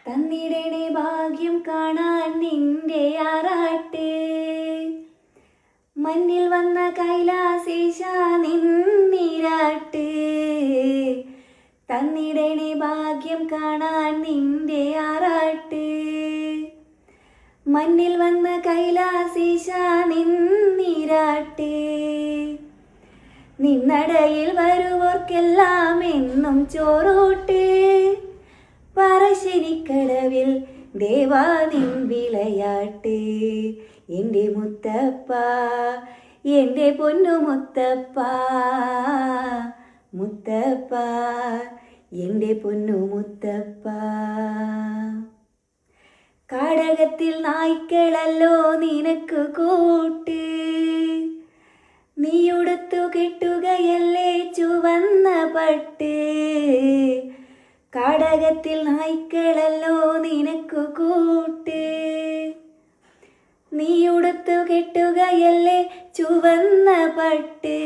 തന്നിടണേ ഭാഗ്യം കാണാൻ നിന്റെ ആറാട്ട്. മഞ്ഞിൽ വന്ന കൈലാസേശ നിന്നിരാട്ട്. തന്നിടണേ ഭാഗ്യം കാണാൻ നിന്റെ ആറാട്ട്. മഞ്ഞിൽ വന്ന കൈലാസേശ നിന്നിരാട്ട്. നിന്നടയിൽ വരുവോർക്കെല്ലാം എന്നും ചോറൂട്ട്. പറശ്ശിനിക്കടവിൽ ദേവാ നിൻ വിളയാട്ട്. എൻ്റെ മുത്തപ്പ, എൻ്റെ പൊന്നു മുത്തപ്പ, മുത്തപ്പ, എൻ്റെ പൊന്നു മുത്തപ്പ. കാടകത്തിൽ നായ്ക്കളല്ലോ നിനക്ക് കൂട്ട്. നീയുടുത്തു കെട്ടുകയല്ലേ ചുവന്ന പട്ട്. കാടകത്തിൽ നായ്ക്കളല്ലോ നിനക്കു കൂട്ട്. നീയുടുത്തു കെട്ടുകയല്ലേ ചുവന്ന പട്ട്.